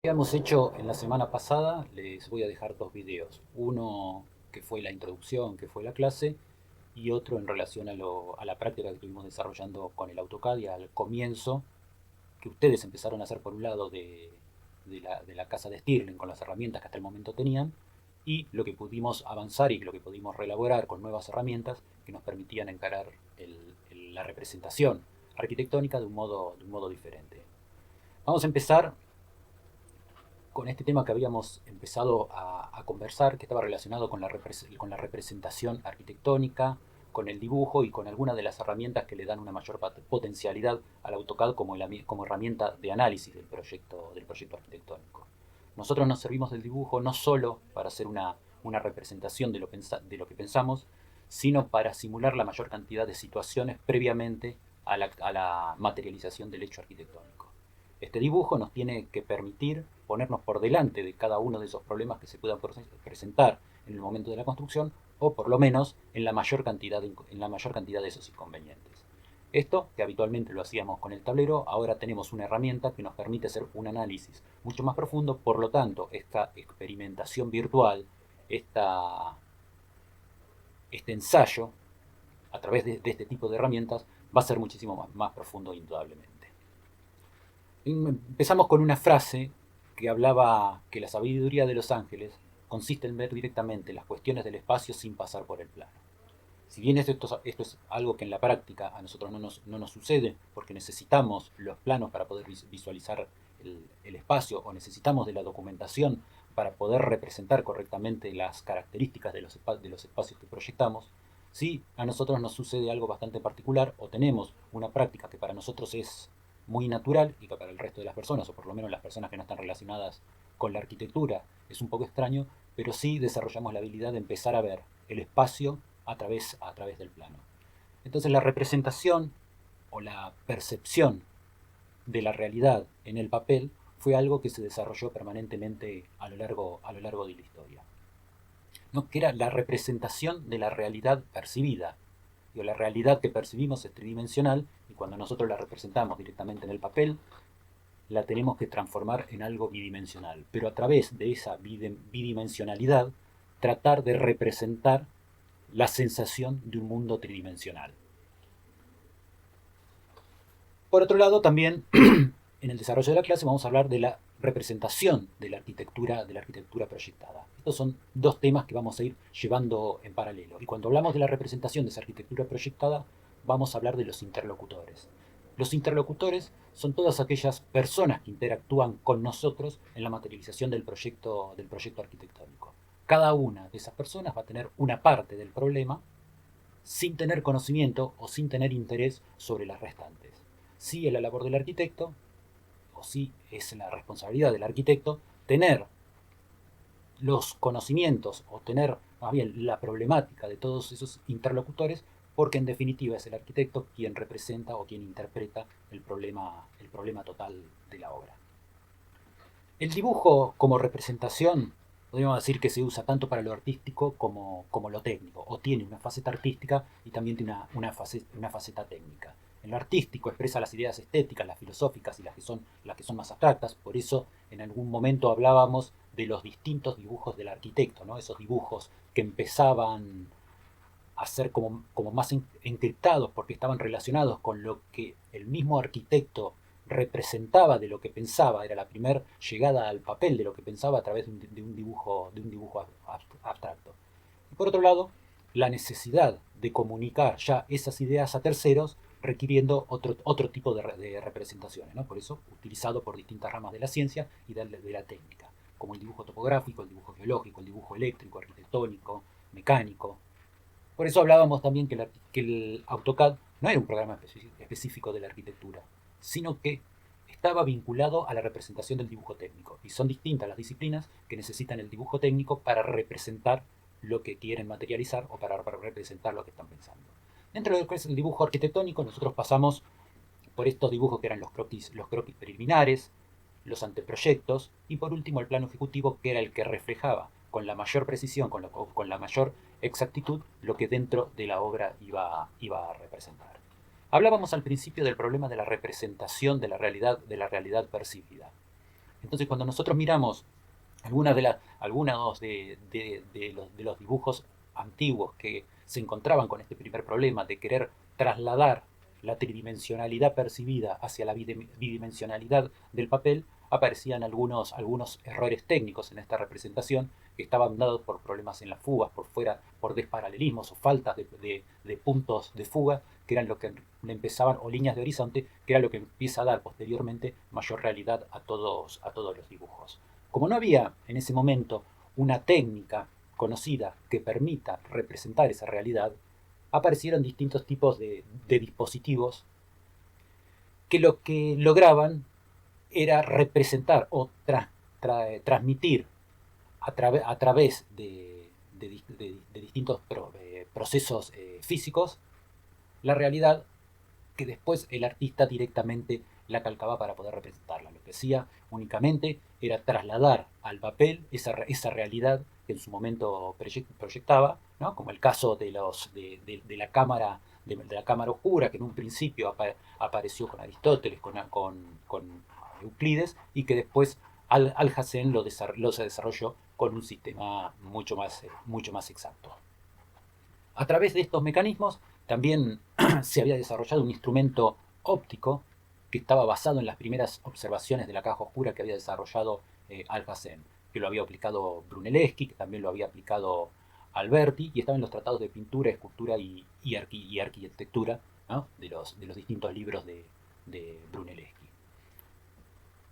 Habíamos hecho en la semana pasada, les voy a dejar dos videos. Uno que fue la introducción, que fue la clase, y otro en relación a la práctica que estuvimos desarrollando con el AutoCAD y al comienzo, que ustedes empezaron a hacer por un lado de la casa de Stirling con las herramientas que hasta el momento tenían, y lo que pudimos avanzar y lo que pudimos reelaborar con nuevas herramientas que nos permitían encarar la representación arquitectónica de un modo diferente. Vamos a empezar con este tema que habíamos empezado a conversar, que estaba relacionado con la representación arquitectónica, con el dibujo y con algunas de las herramientas que le dan una mayor potencialidad al AutoCAD como herramienta de análisis del proyecto arquitectónico. Nosotros nos servimos del dibujo no solo para hacer una representación de lo que pensamos, sino para simular la mayor cantidad de situaciones previamente a la materialización del hecho arquitectónico. Este dibujo nos tiene que permitir ponernos por delante de cada uno de esos problemas que se puedan presentar en el momento de la construcción, o por lo menos en la mayor cantidad de esos inconvenientes. Esto, que habitualmente lo hacíamos con el tablero, ahora tenemos una herramienta que nos permite hacer un análisis mucho más profundo. Por lo tanto, esta experimentación virtual, este ensayo a través de este tipo de herramientas, va a ser muchísimo más profundo indudablemente. Empezamos con una frase que hablaba que la sabiduría de los ángeles consiste en ver directamente las cuestiones del espacio sin pasar por el plano. Si bien esto es algo que en la práctica a nosotros no nos sucede, porque necesitamos los planos para poder visualizar el espacio, o necesitamos de la documentación para poder representar correctamente las características de los espacios que proyectamos, sí, a nosotros nos sucede algo bastante particular, o tenemos una práctica que para nosotros es muy natural y que para el resto de las personas, o por lo menos las personas que no están relacionadas con la arquitectura, es un poco extraño, pero sí desarrollamos la habilidad de empezar a ver el espacio a través del plano. Entonces la representación o la percepción de la realidad en el papel fue algo que se desarrolló permanentemente a lo largo de la historia, ¿no? Que era la representación de la realidad percibida. Digo, la realidad que percibimos es tridimensional, y cuando nosotros la representamos directamente en el papel, la tenemos que transformar en algo bidimensional, pero a través de esa bidimensionalidad tratar de representar la sensación de un mundo tridimensional. Por otro lado, también en el desarrollo de la clase vamos a hablar de la representación de la arquitectura proyectada. Estos son dos temas que vamos a ir llevando en paralelo. Y cuando hablamos de la representación de esa arquitectura proyectada, vamos a hablar de los interlocutores. Los interlocutores son todas aquellas personas que interactúan con nosotros en la materialización del proyecto arquitectónico. Cada una de esas personas va a tener una parte del problema sin tener conocimiento o sin tener interés sobre las restantes. Sí es la labor del arquitecto, o sí es la responsabilidad del arquitecto, tener los conocimientos o tener más bien la problemática de todos esos interlocutores, porque en definitiva es el arquitecto quien representa o quien interpreta el problema total de la obra. El dibujo como representación, podríamos decir que se usa tanto para lo artístico como lo técnico, o tiene una faceta artística y también tiene una faceta técnica. En lo artístico expresa las ideas estéticas, las filosóficas y las que son más abstractas. Por eso en algún momento hablábamos de los distintos dibujos del arquitecto, ¿no? Esos dibujos que empezaban a ser como más encriptados porque estaban relacionados con lo que el mismo arquitecto representaba de lo que pensaba. Era la primera llegada al papel de lo que pensaba a través de un dibujo abstracto. Y por otro lado, la necesidad de comunicar ya esas ideas a terceros, requiriendo otro tipo de representaciones, ¿no? Por eso utilizado por distintas ramas de la ciencia y de la técnica, como el dibujo topográfico, el dibujo geológico, el dibujo eléctrico, arquitectónico, mecánico. Por eso hablábamos también que el AutoCAD no era un programa específico de la arquitectura, sino que estaba vinculado a la representación del dibujo técnico. Y son distintas las disciplinas que necesitan el dibujo técnico para representar lo que quieren materializar o para representar lo que están pensando. Dentro de lo que es el dibujo arquitectónico, nosotros pasamos por estos dibujos que eran los croquis preliminares, los anteproyectos, y por último el plano ejecutivo, que era el que reflejaba con la mayor precisión, con la mayor exactitud, lo que dentro de la obra iba a representar. Hablábamos al principio del problema de la representación de la realidad percibida. Entonces, cuando nosotros miramos algunos de los dibujos antiguos que se encontraban con este primer problema de querer trasladar la tridimensionalidad percibida hacia la bidimensionalidad del papel, aparecían algunos errores técnicos en esta representación que estaban dados por problemas en las fugas, por desparalelismos o faltas de puntos de fuga, que eran lo que empezaban, o líneas de horizonte, que era lo que empieza a dar posteriormente mayor realidad a todos los dibujos. Como no había en ese momento una técnica conocida que permita representar esa realidad, aparecieron distintos tipos de dispositivos que lo que lograban era representar o transmitir a través de distintos procesos físicos la realidad que después el artista directamente la calcaba para poder representarla. Lo que hacía únicamente era trasladar al papel esa realidad que en su momento proyectaba, ¿no? Como el caso de la cámara de la cámara oscura, que en un principio apareció con Aristóteles, con Euclides, y que después Alhazen lo desarrolló con un sistema mucho más exacto. A través de estos mecanismos también se había desarrollado un instrumento óptico que estaba basado en las primeras observaciones de la caja oscura que había desarrollado Alhazen, que lo había aplicado Brunelleschi, que también lo había aplicado Alberti, y estaba en los tratados de pintura, escultura y arquitectura, ¿no? de los distintos libros de Brunelleschi.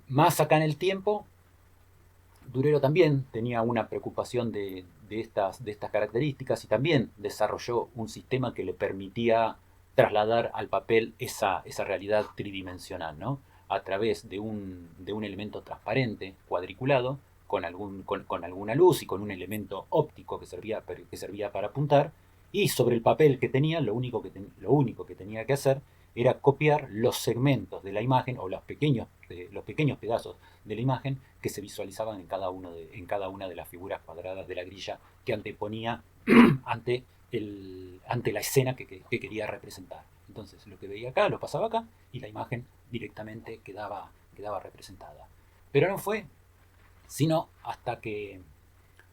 Más acá en el tiempo, Durero también tenía una preocupación de estas características y también desarrolló un sistema que le permitía trasladar al papel esa realidad tridimensional, ¿no? A través de un elemento transparente, cuadriculado, con alguna luz y con un elemento óptico que servía para apuntar, y sobre el papel que tenía, lo único que tenía que hacer era copiar los segmentos de la imagen o los pequeños pedazos de la imagen que se visualizaban en cada una de las figuras cuadradas de la grilla que anteponía ante la escena que quería representar. Entonces lo que veía acá lo pasaba acá y la imagen directamente quedaba representada. Pero no fue sino hasta que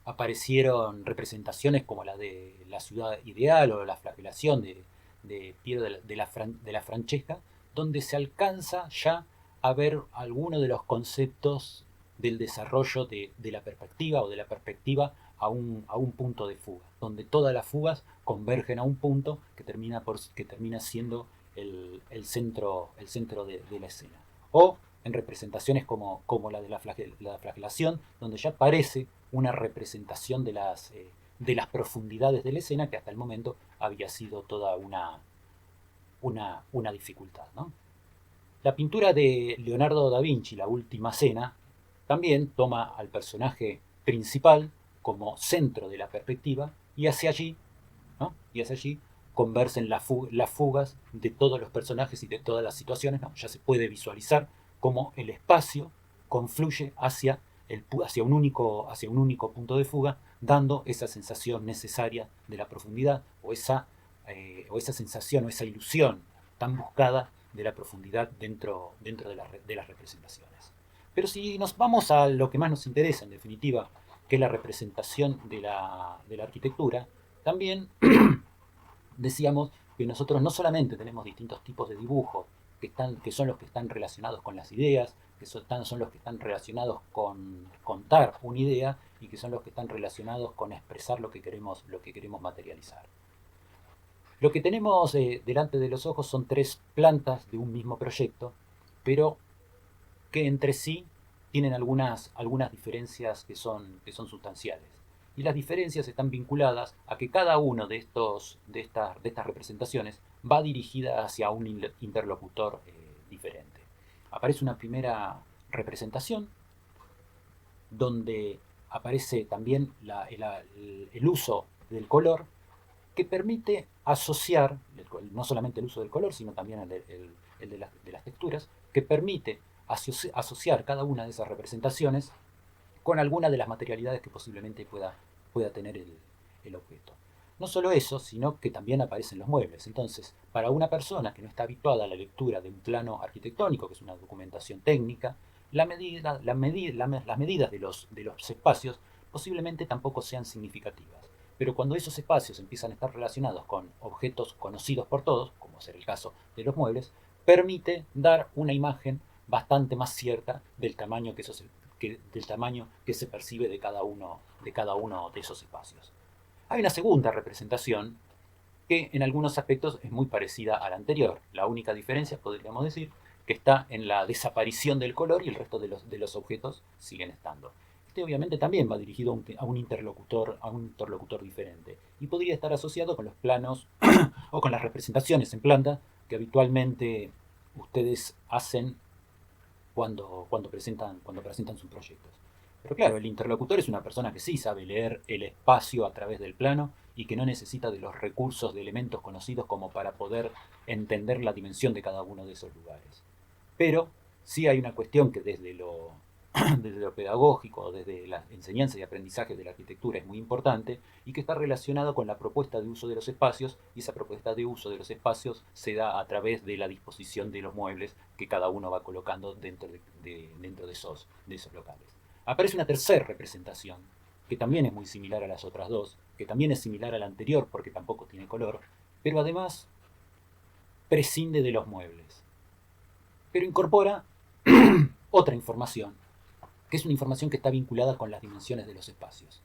aparecieron representaciones como la de la ciudad ideal o la flagelación de Piero de la Francesca, donde se alcanza ya a ver algunos de los conceptos del desarrollo de la perspectiva o de la perspectiva a un punto de fuga, donde todas las fugas convergen a un punto que termina siendo el centro de la escena. O en representaciones como la de la flagelación, donde ya aparece una representación de las profundidades de la escena que hasta el momento había sido toda una dificultad, ¿no? La pintura de Leonardo da Vinci, La Última Cena, también toma al personaje principal como centro de la perspectiva y hacia allí, ¿no? Y hacia allí conversen las fugas de todos los personajes y de todas las situaciones, ¿no? Ya se puede visualizar cómo el espacio confluye hacia un único punto de fuga, dando esa sensación necesaria de la profundidad o esa sensación o esa ilusión tan buscada de la profundidad dentro de las representaciones. Pero si nos vamos a lo que más nos interesa, en definitiva, que es la representación de la arquitectura, también decíamos que nosotros no solamente tenemos distintos tipos de dibujos, que son los que están relacionados con las ideas, que son los que están relacionados con contar una idea y que son los que están relacionados con expresar lo que queremos materializar. Lo que tenemos delante de los ojos son tres plantas de un mismo proyecto, pero que entre sí tienen algunas diferencias que son sustanciales. Y las diferencias están vinculadas a que cada uno de estas representaciones va dirigida hacia un interlocutor diferente. Aparece una primera representación donde aparece también el uso del color, que permite asociar, no solamente el uso del color, sino también el de las texturas, que permite asociar cada una de esas representaciones con alguna de las materialidades que posiblemente pueda tener el objeto. No solo eso, sino que también aparecen los muebles. Entonces, para una persona que no está habituada a la lectura de un plano arquitectónico, que es una documentación técnica, las medidas de los espacios posiblemente tampoco sean significativas. Pero cuando esos espacios empiezan a estar relacionados con objetos conocidos por todos, como ser el caso de los muebles, permite dar una imagen bastante más cierta del tamaño del tamaño que se percibe de cada uno de esos espacios. Hay una segunda representación que en algunos aspectos es muy parecida a la anterior. La única diferencia, podríamos decir, que está en la desaparición del color y el resto de los objetos siguen estando. Este obviamente también va dirigido a un interlocutor diferente y podría estar asociado con los planos o con las representaciones en planta que habitualmente ustedes hacen cuando presentan sus proyectos. Pero claro, el interlocutor es una persona que sí sabe leer el espacio a través del plano y que no necesita de los recursos de elementos conocidos como para poder entender la dimensión de cada uno de esos lugares. Pero sí hay una cuestión que desde lo pedagógico, desde la enseñanza y aprendizaje de la arquitectura es muy importante y que está relacionado con la propuesta de uso de los espacios, y esa propuesta de uso de los espacios se da a través de la disposición de los muebles que cada uno va colocando dentro de esos locales. Aparece una tercera representación que también es muy similar a las otras dos, que también es similar a la anterior porque tampoco tiene color, pero además prescinde de los muebles, pero incorpora otra información, que es una información que está vinculada con las dimensiones de los espacios.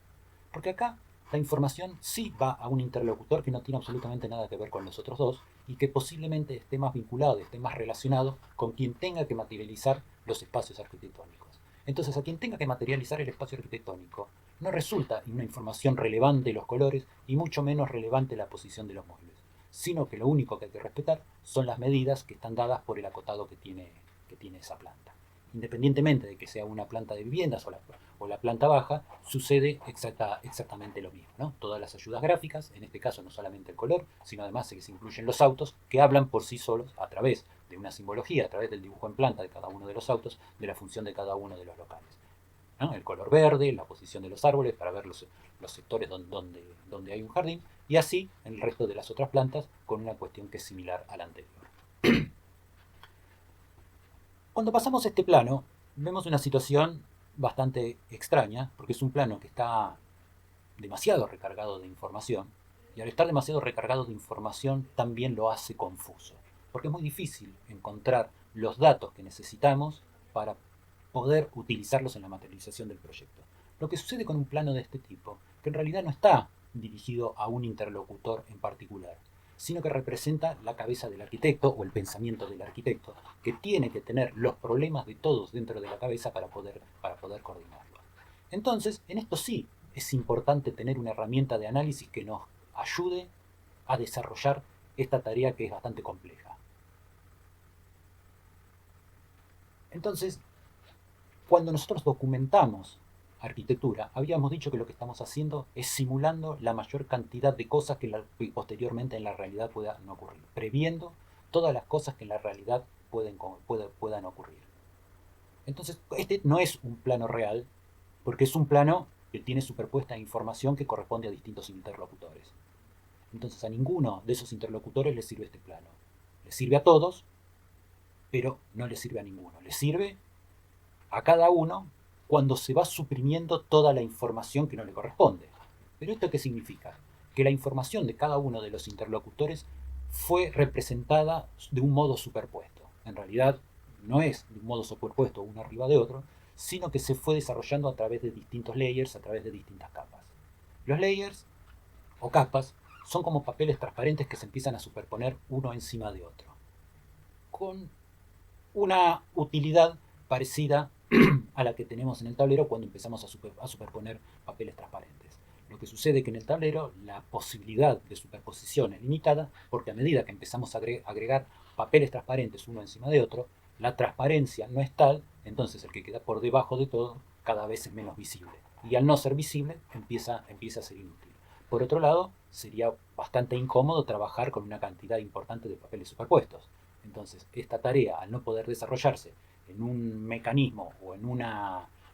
Porque acá la información sí va a un interlocutor que no tiene absolutamente nada que ver con los otros dos y que posiblemente esté más vinculado, esté más relacionado con quien tenga que materializar los espacios arquitectónicos. Entonces, a quien tenga que materializar el espacio arquitectónico no resulta una información relevante los colores y mucho menos relevante la posición de los muebles, sino que lo único que hay que respetar son las medidas que están dadas por el acotado que tiene esa planta. Independientemente de que sea una planta de viviendas o la planta baja, sucede exactamente lo mismo, ¿no? Todas las ayudas gráficas, en este caso no solamente el color, sino además que se incluyen los autos, que hablan por sí solos a través de una simbología, a través del dibujo en planta de cada uno de los autos, de la función de cada uno de los locales, ¿no? El color verde, la posición de los árboles para ver los sectores donde hay un jardín, y así el resto de las otras plantas con una cuestión que es similar a la anterior. Cuando pasamos a este plano, vemos una situación bastante extraña, porque es un plano que está demasiado recargado de información, y al estar demasiado recargado de información también lo hace confuso, porque es muy difícil encontrar los datos que necesitamos para poder utilizarlos en la materialización del proyecto. Lo que sucede con un plano de este tipo, que en realidad no está dirigido a un interlocutor en particular, sino que representa la cabeza del arquitecto o el pensamiento del arquitecto, que tiene que tener los problemas de todos dentro de la cabeza para poder coordinarlo. Entonces, en esto sí es importante tener una herramienta de análisis que nos ayude a desarrollar esta tarea que es bastante compleja. Entonces, cuando nosotros documentamos arquitectura, habíamos dicho que lo que estamos haciendo es simulando la mayor cantidad de cosas que posteriormente en la realidad puedan ocurrir, previendo todas las cosas que en la realidad puedan ocurrir. Entonces, este no es un plano real, porque es un plano que tiene superpuesta información que corresponde a distintos interlocutores. Entonces, a ninguno de esos interlocutores le sirve este plano. Le sirve a todos, pero no le sirve a ninguno. Le sirve a cada uno cuando se va suprimiendo toda la información que no le corresponde. ¿Pero esto qué significa? Que la información de cada uno de los interlocutores fue representada de un modo superpuesto. En realidad no es de un modo superpuesto uno arriba de otro, sino que se fue desarrollando a través de distintos layers, a través de distintas capas. Los layers o capas son como papeles transparentes que se empiezan a superponer uno encima de otro, con una utilidad parecida a la que tenemos en el tablero cuando empezamos a superponer papeles transparentes. Lo que sucede es que en el tablero la posibilidad de superposición es limitada porque a medida que empezamos a agregar papeles transparentes uno encima de otro, la transparencia no es tal, entonces el que queda por debajo de todo cada vez es menos visible. Y al no ser visible empieza a ser inútil. Por otro lado, sería bastante incómodo trabajar con una cantidad importante de papeles superpuestos. Entonces, esta tarea, al no poder desarrollarse en un mecanismo o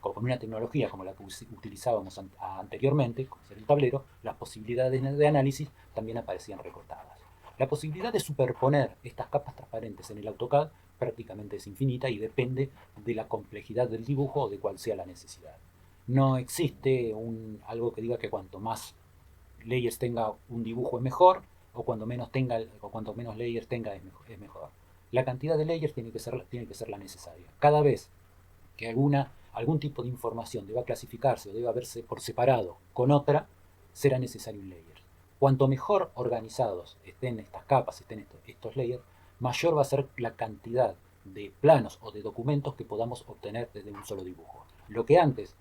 con una tecnología como la que utilizábamos anteriormente, como ser el tablero, las posibilidades de análisis también aparecían recortadas. La posibilidad de superponer estas capas transparentes en el AutoCAD prácticamente es infinita y depende de la complejidad del dibujo o de cuál sea la necesidad. No existe algo que diga que cuanto más layers tenga un dibujo es mejor, o cuanto menos layers tenga es mejor. La cantidad de layers tiene que ser la necesaria. Cada vez que algún tipo de información deba clasificarse o deba verse por separado con otra, será necesario un layer. Cuanto mejor organizados estén estas capas, estén estos layers, mayor va a ser la cantidad de planos o de documentos que podamos obtener desde un solo dibujo. Lo que antes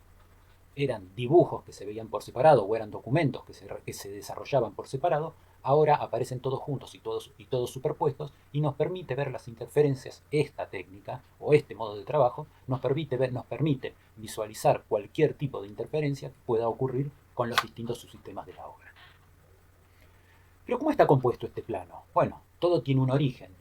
eran dibujos que se veían por separado o eran documentos que se desarrollaban por separado, ahora aparecen todos juntos y todos superpuestos y nos permite ver las interferencias. Esta técnica o este modo de trabajo nos permite visualizar cualquier tipo de interferencia que pueda ocurrir con los distintos subsistemas de la obra. Pero ¿cómo está compuesto este plano? Bueno, todo tiene un origen.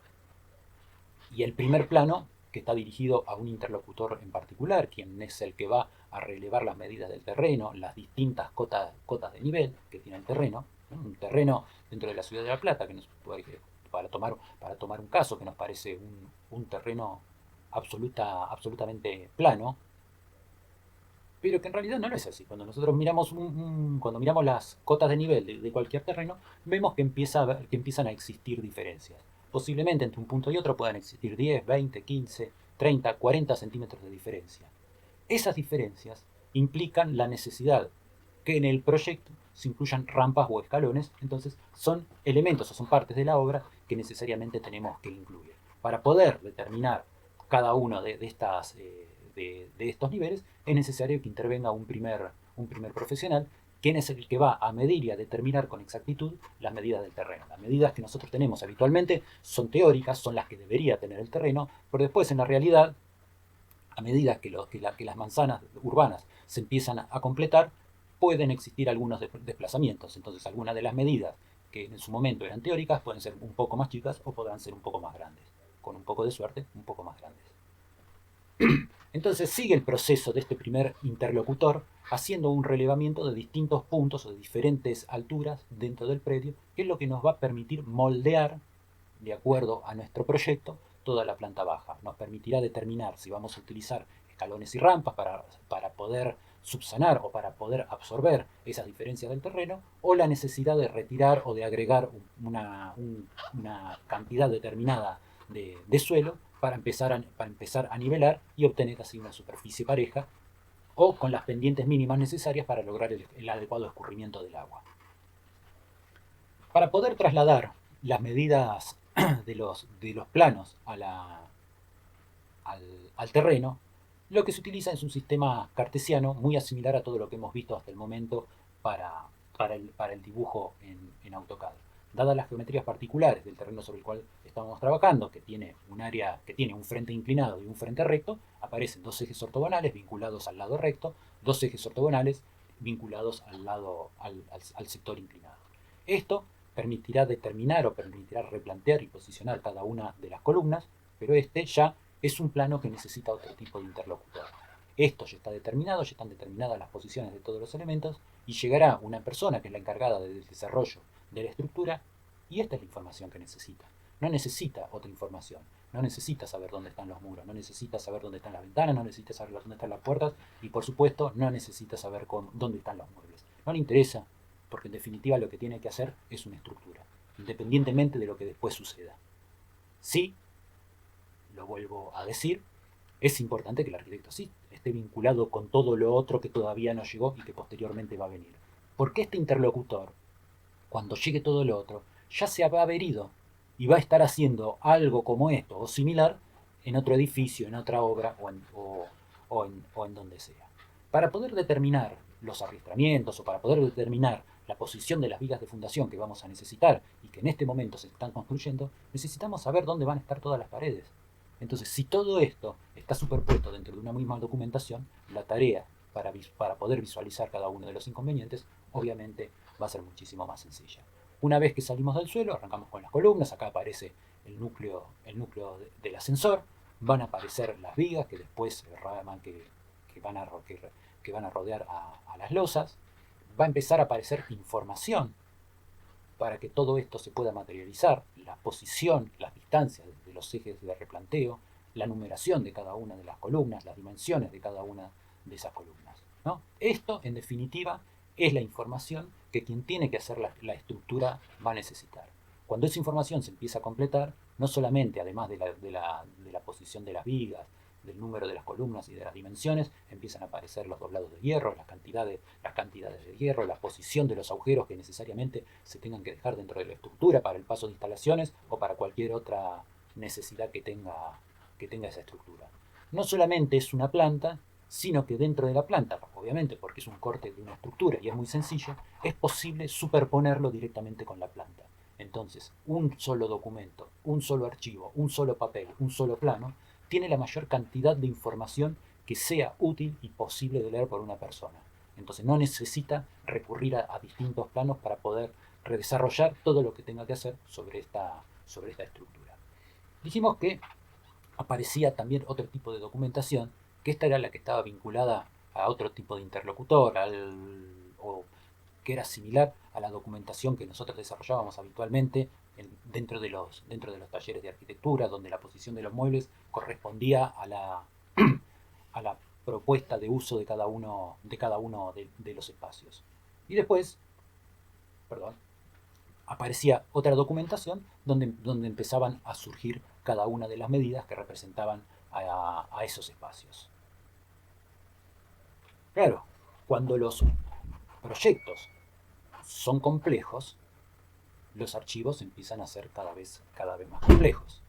Y el primer plano, que está dirigido a un interlocutor en particular, quien es el que va a relevar las medidas del terreno, las distintas cotas de nivel que tiene el terreno, ¿no? Un terreno dentro de la ciudad de La Plata, para tomar un caso que nos parece un terreno absolutamente plano, pero que en realidad no lo es así. Cuando nosotros cuando miramos las cotas de nivel de cualquier terreno, vemos que empiezan a existir diferencias. Posiblemente entre un punto y otro puedan existir 10, 20, 15, 30, 40 centímetros de diferencia. Esas diferencias implican la necesidad que en el proyecto se incluyan rampas o escalones, entonces son elementos o son partes de la obra que necesariamente tenemos que incluir. Para poder determinar cada uno de estos niveles, es necesario que intervenga un primer profesional, quien es el que va a medir y a determinar con exactitud las medidas del terreno. Las medidas que nosotros tenemos habitualmente son teóricas, son las que debería tener el terreno, pero después en la realidad, a medida que las manzanas urbanas se empiezan a completar, pueden existir algunos desplazamientos. Entonces algunas de las medidas que en su momento eran teóricas pueden ser un poco más chicas o podrán ser un poco más grandes. Con un poco de suerte, un poco más grandes. Entonces sigue el proceso de este primer interlocutor haciendo un relevamiento de distintos puntos o de diferentes alturas dentro del predio, que es lo que nos va a permitir moldear, de acuerdo a nuestro proyecto, toda la planta baja. Nos permitirá determinar si vamos a utilizar escalones y rampas para poder subsanar o para poder absorber esas diferencias del terreno, o la necesidad de retirar o de agregar una cantidad determinada de suelo para empezar a nivelar y obtener así una superficie pareja o con las pendientes mínimas necesarias para lograr el adecuado escurrimiento del agua. Para poder trasladar las medidas de los planos al terreno, lo que se utiliza es un sistema cartesiano muy similar a todo lo que hemos visto hasta el momento para el dibujo en AutoCAD. Dadas las geometrías particulares del terreno sobre el cual estamos trabajando, que tiene un frente inclinado y un frente recto, aparecen dos ejes ortogonales vinculados al lado recto, dos ejes ortogonales vinculados al sector inclinado. Esto permitirá determinar o permitirá replantear y posicionar cada una de las columnas, pero este ya es un plano que necesita otro tipo de interlocutor. Esto ya está determinado, ya están determinadas las posiciones de todos los elementos y llegará una persona que es la encargada del desarrollo de la estructura y esta es la información que necesita. No necesita otra información, no necesita saber dónde están los muros, no necesita saber dónde están las ventanas, no necesita saber dónde están las puertas y por supuesto no necesita saber dónde están los muebles. No le interesa porque en definitiva lo que tiene que hacer es una estructura, independientemente de lo que después suceda. Sí, lo vuelvo a decir, es importante que el arquitecto sí esté vinculado con todo lo otro que todavía no llegó y que posteriormente va a venir. Porque este interlocutor, cuando llegue todo lo otro, ya se va a haber ido y va a estar haciendo algo como esto o similar en otro edificio, en otra obra o en donde sea. Para poder determinar los arrastramientos o para poder determinar la posición de las vigas de fundación que vamos a necesitar y que en este momento se están construyendo, necesitamos saber dónde van a estar todas las paredes. Entonces, si todo esto está superpuesto dentro de una misma documentación, la tarea para poder visualizar cada uno de los inconvenientes, obviamente va a ser muchísimo más sencilla. Una vez que salimos del suelo, arrancamos con las columnas, acá aparece el núcleo del ascensor, van a aparecer las vigas que después van a rodear a las losas, va a empezar a aparecer información para que todo esto se pueda materializar, la posición, las distancias de los ejes de replanteo, la numeración de cada una de las columnas, las dimensiones de cada una de esas columnas, ¿no? Esto, en definitiva, es la información que quien tiene que hacer la estructura va a necesitar. Cuando esa información se empieza a completar, no solamente, además de la posición de las vigas, del número de las columnas y de las dimensiones, empiezan a aparecer los doblados de hierro, las cantidades de hierro, la posición de los agujeros que necesariamente se tengan que dejar dentro de la estructura para el paso de instalaciones o para cualquier otra necesidad que tenga esa estructura. No solamente es una planta, sino que dentro de la planta, obviamente porque es un corte de una estructura y es muy sencillo, es posible superponerlo directamente con la planta. Entonces, un solo documento, un solo archivo, un solo papel, un solo plano, tiene la mayor cantidad de información que sea útil y posible de leer por una persona. Entonces no necesita recurrir a distintos planos para poder redesarrollar todo lo que tenga que hacer sobre esta estructura. Dijimos que aparecía también otro tipo de documentación, que esta era la que estaba vinculada a otro tipo de interlocutor, o que era similar a la documentación que nosotros desarrollábamos habitualmente dentro de los talleres de arquitectura, donde la posición de los muebles correspondía a la propuesta de uso de los espacios. Y después, perdón, aparecía otra documentación donde empezaban a surgir cada una de las medidas que representaban a esos espacios. Claro, cuando los proyectos son complejos, los archivos empiezan a ser cada vez más complejos.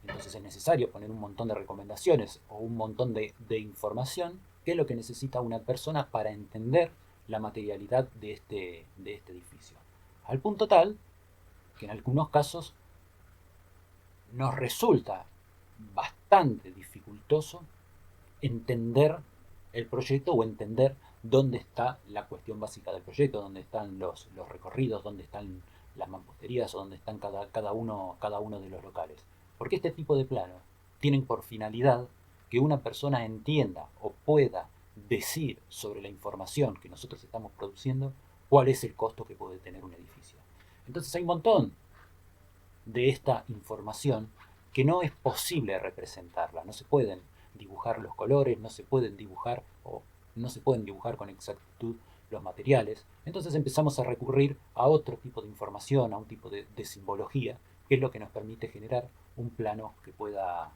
Entonces es necesario poner un montón de recomendaciones o un montón de información, que es lo que necesita una persona para entender la materialidad de este edificio. Al punto tal que en algunos casos nos resulta bastante dificultoso entender el proyecto o entender dónde está la cuestión básica del proyecto, dónde están los recorridos, dónde están las mamposterías o dónde están cada uno de los locales. Porque este tipo de planos tienen por finalidad que una persona entienda o pueda decir sobre la información que nosotros estamos produciendo cuál es el costo que puede tener un edificio. Entonces hay un montón de esta información que no es posible representarla, no se pueden dibujar los colores, no se pueden dibujar con exactitud los materiales. Entonces empezamos a recurrir a otro tipo de información, a un tipo de simbología, que es lo que nos permite generar un plano que pueda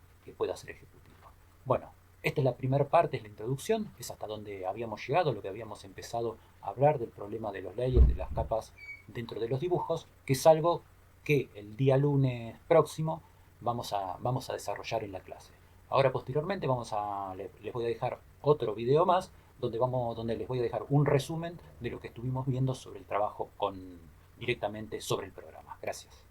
ser ejecutivo. Bueno, esta es la primera parte, es la introducción, es hasta donde habíamos llegado, lo que habíamos empezado a hablar del problema de los layers, de las capas dentro de los dibujos, que es algo que el día lunes próximo vamos a desarrollar en la clase. Ahora posteriormente les voy a dejar otro video más donde les voy a dejar un resumen de lo que estuvimos viendo sobre el trabajo directamente sobre el programa. Gracias.